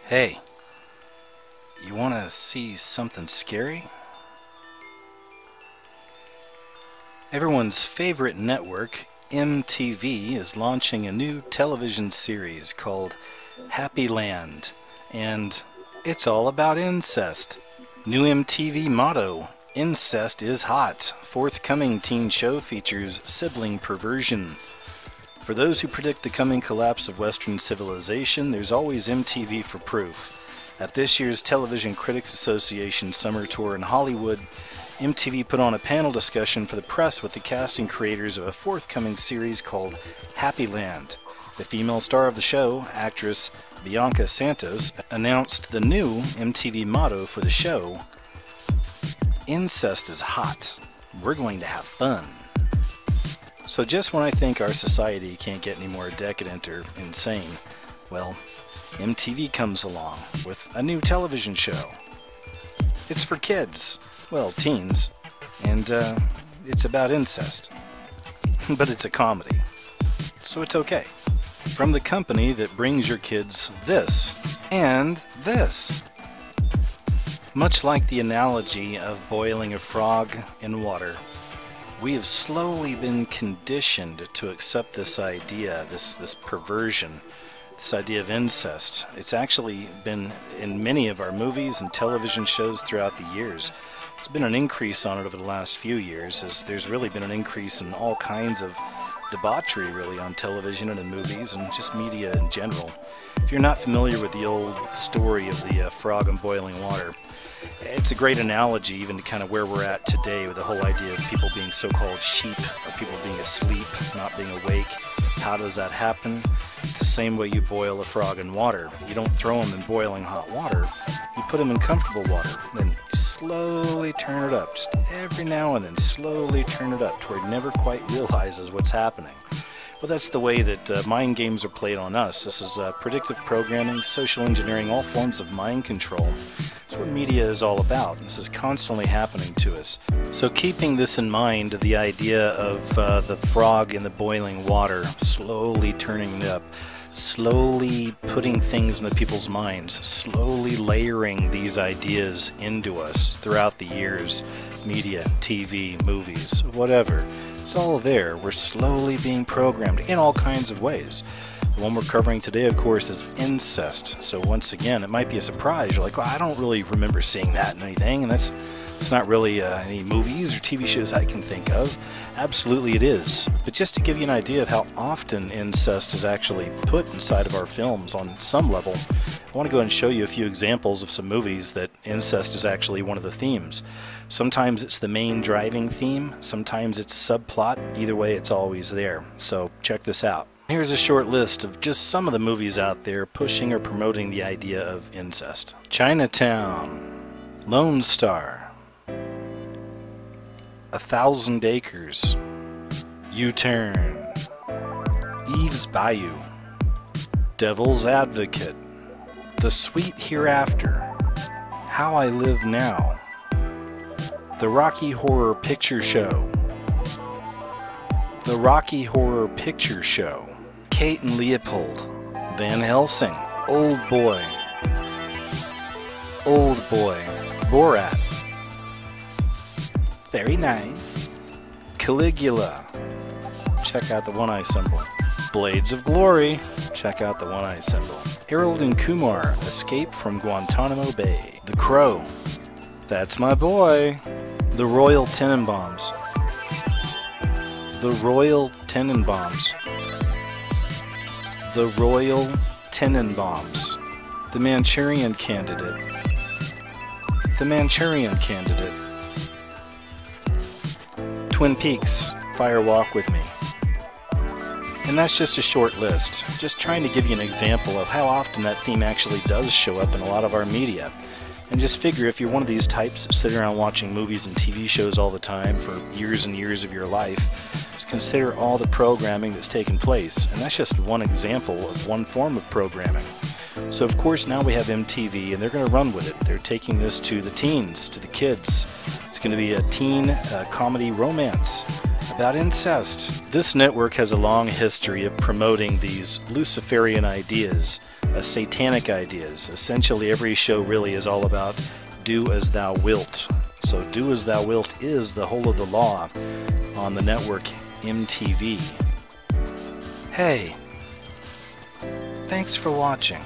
Hey, you want to see something scary? Everyone's favorite network, MTV, is launching a new television series called Happy Land, and it's all about incest. New MTV motto, Incest is hot. Forthcoming teen show features sibling perversion. For those who predict the coming collapse of Western civilization, there's always MTV for proof. At this year's Television Critics Association Summer Tour in Hollywood, MTV put on a panel discussion for the press with the cast and creators of a forthcoming series called Happy Land. The female star of the show, actress Bianca Santos, announced the new MTV motto for the show, Incest is hot. We're going to have fun. So just when I think our society can't get any more decadent or insane, well, MTV comes along with a new television show. It's for kids, well, teens, and it's about incest. But it's a comedy, so it's okay. From the company that brings your kids this and this. Much like the analogy of boiling a frog in water, we have slowly been conditioned to accept this idea, this perversion, this idea of incest. It's actually been in many of our movies and television shows throughout the years. There's been an increase on it over the last few years, as there's really been an increase in all kinds of debauchery really on television and in movies and just media in general. If you're not familiar with the old story of the frog in boiling water, it's a great analogy even to kind of where we're at today with the whole idea of people being so-called sheep, or people being asleep, not being awake. How does that happen? It's the same way you boil a frog in water. You don't throw them in boiling hot water. You put them in comfortable water, then slowly turn it up. Just every now and then slowly turn it up to where it never quite realizes what's happening. Well, that's the way that mind games are played on us. This is predictive programming, social engineering, all forms of mind control. That's what media is all about. This is constantly happening to us. So keeping this in mind, the idea of the frog in the boiling water, slowly turning it up, slowly putting things into people's minds, slowly layering these ideas into us throughout the years, media, TV, movies, whatever. It's all there. We're slowly being programmed in all kinds of ways. The one we're covering today, of course, is incest. So once again, it might be a surprise. You're like, well, I don't really remember seeing that in anything, and it's not really any movies or TV shows I can think of. Absolutely it is. But just to give you an idea of how often incest is actually put inside of our films on some level, I want to go ahead and show you a few examples of some movies that incest is actually one of the themes. Sometimes it's the main driving theme, sometimes it's a subplot. Either way, it's always there. So check this out. Here's a short list of just some of the movies out there pushing or promoting the idea of incest. Chinatown, Lone Star, 1,000 Acres, U-Turn, Eve's Bayou, Devil's Advocate, The Sweet Hereafter, How I Live Now, The Rocky Horror Picture Show, The Rocky Horror Picture Show, Kate and Leopold, Van Helsing, Old Boy, Borat, very nice, Caligula, check out the one-eye symbol, Blades of Glory, check out the one-eye symbol, Harold and Kumar, Escape from Guantanamo Bay, The Crow, that's my boy, The Royal Tenenbaums, The Royal Tenenbaums, The Royal Tenenbaums, The Manchurian Candidate, The Manchurian Candidate, Twin Peaks, Fire Walk With Me. And that's just a short list, just trying to give you an example of how often that theme actually does show up in a lot of our media. And just figure, if you're one of these types that sit around watching movies and TV shows all the time for years and years of your life, just consider all the programming that's taken place. And that's just one example of one form of programming. So of course now we have MTV, and they're going to run with it. They're taking this to the teens, to the kids. It's going to be a teen comedy romance about incest. This network has a long history of promoting these Luciferian ideas satanic ideas. Essentially, every show really is all about do as thou wilt. So do as thou wilt is the whole of the law on the network MTV. Hey, thanks for watching.